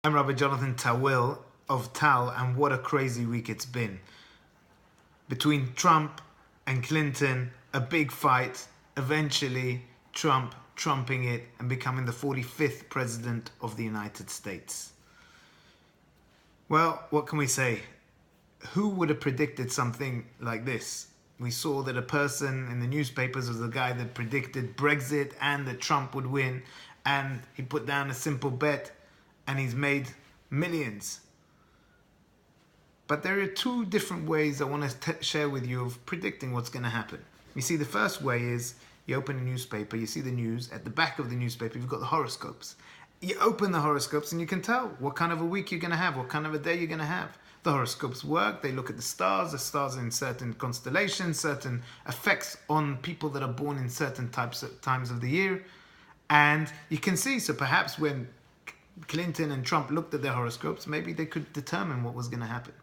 I'm Rabbi Jonathan Tawil of Tal, and what a crazy week it's been. Between Trump and Clinton, a big fight, eventually Trump trumping it and becoming the 45th President of the United States. Well, what can we say? Who would have predicted something like this? We saw that a person in the newspapers was the guy that predicted Brexit and that Trump would win, and he put down a simple bet and he's made millions. But there are two different ways I want to share with you of predicting what's going to happen. You see, the first way is you open a newspaper, you see the news. At the back of the newspaper, you've got the horoscopes. You open the horoscopes and you can tell what kind of a week you're going to have, what kind of a day you're going to have. The horoscopes work. They look at the stars in certain constellations, certain effects on people that are born in certain times of the year. And you can see, so perhaps when Clinton and Trump looked at their horoscopes, maybe they could determine what was going to happen.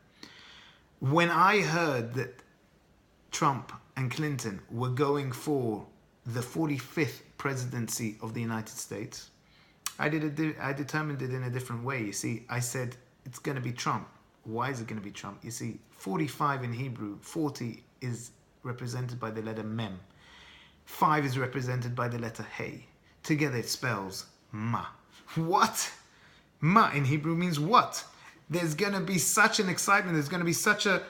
When I heard that Trump and Clinton were going for the 45th presidency of the United States, I determined it in a different way. You see, I said it's going to be Trump. Why is it going to be Trump? You see, 45 in Hebrew, 40 is represented by the letter Mem. 5 is represented by the letter Hey. Together it spells Ma. What? Ma in Hebrew means what? There's going to be such an excitement. There's going to be such a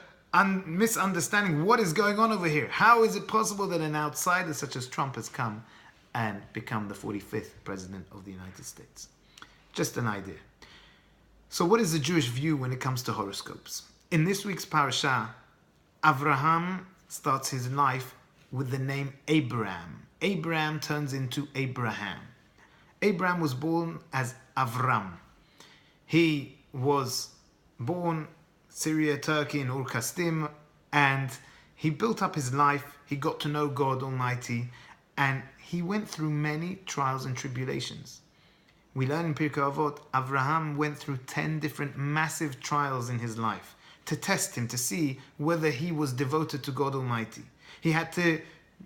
misunderstanding. What is going on over here? How is it possible that an outsider such as Trump has come and become the 45th president of the United States? Just an idea. So what is the Jewish view when it comes to horoscopes? In this week's Parasha, Avraham starts his life with the name Abraham. Abraham turns into Abraham. Abraham was born as Avram. He was born Syria, Turkey, in Ur Kasdim, and he built up his life. He got to know God Almighty, and he went through many trials and tribulations. We learn in Pirkei Avot, Avraham went through 10 different massive trials in his life to test him, to see whether he was devoted to God Almighty. He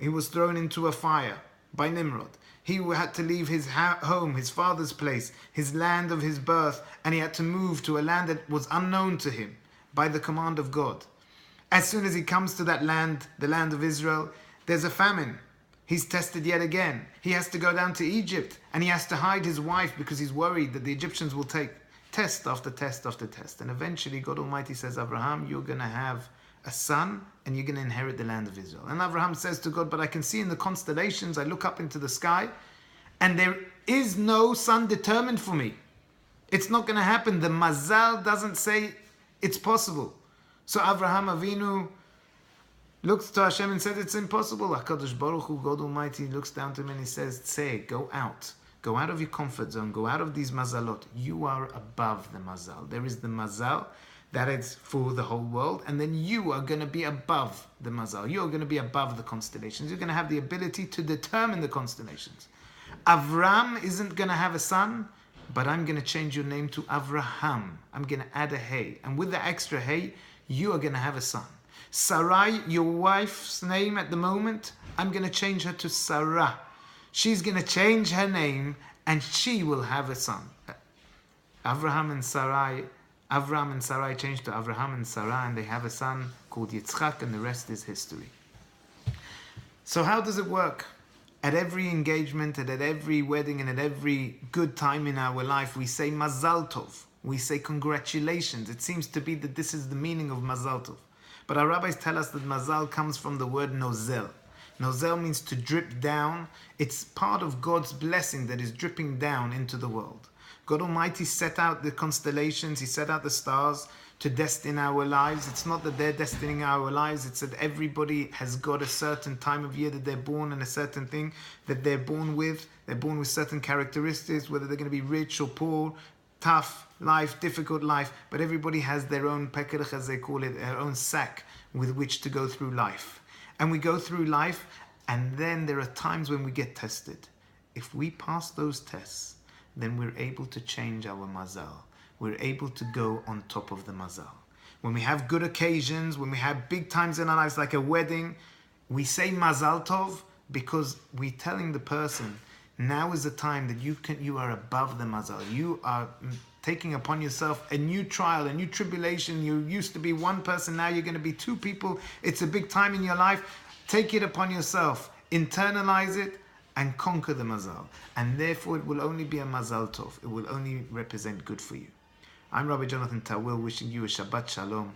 was thrown into a fire by Nimrod. He had to leave his home, his father's place, his land of his birth, and he had to move to a land that was unknown to him by the command of God. As soon as he comes to that land, the land of Israel, there's a famine. He's tested yet again. He has to go down to Egypt, and he has to hide his wife because he's worried that the Egyptians will take test after test after test. And eventually God Almighty says, Abraham, you're going to have a son and you're going to inherit the land of Israel. And Abraham says to God, but I can see in the constellations, I look up into the sky, and there is no son determined for me. It's not going to happen. The Mazal doesn't say it's possible. So Abraham Avinu looks to Hashem and says it's impossible. HaKadosh Baruch Hu, God Almighty, looks down to him and he says, say, go out. Go out of your comfort zone. Go out of these mazalot. You are above the mazal. There is the mazal that is for the whole world, and then you are going to be above the mazal. You are going to be above the constellations. You're going to have the ability to determine the constellations. Avram isn't going to have a son, but I'm going to change your name to Avraham. I'm going to add a hey. And with the extra hey, you are going to have a son. Sarai, your wife's name at the moment, I'm going to change her to Sarah. She's going to change her name and she will have a son. Avram and Sarai changed to Avraham and Sarah, and they have a son called Yitzchak, and the rest is history. So how does it work? At every engagement, and at every wedding, and at every good time in our life, we say Mazal Tov. We say congratulations. It seems to be that this is the meaning of Mazal Tov. But our rabbis tell us that Mazal comes from the word nozel. Nozel means to drip down. It's part of God's blessing that is dripping down into the world. God Almighty set out the constellations, He set out the stars to destine our lives. It's not that they're destining our lives, it's that everybody has got a certain time of year that they're born and a certain thing that they're born with. They're born with certain characteristics, whether they're going to be rich or poor, tough life, difficult life, but everybody has their own pekerach, as they call it, their own sack with which to go through life. And we go through life, and then there are times when we get tested. If we pass those tests, then we're able to change our mazal. We're able to go on top of the mazal. When we have good occasions, when we have big times in our lives, like a wedding, we say Mazal Tov because we're telling the person, now is the time that you are above the mazal. You are taking upon yourself a new trial, a new tribulation. You used to be one person, now you're going to be two people. It's a big time in your life. Take it upon yourself, internalize it, and conquer the Mazal. And therefore it will only be a Mazal Tov. It will only represent good for you. I'm Rabbi Jonathan Tawil, wishing you a Shabbat Shalom.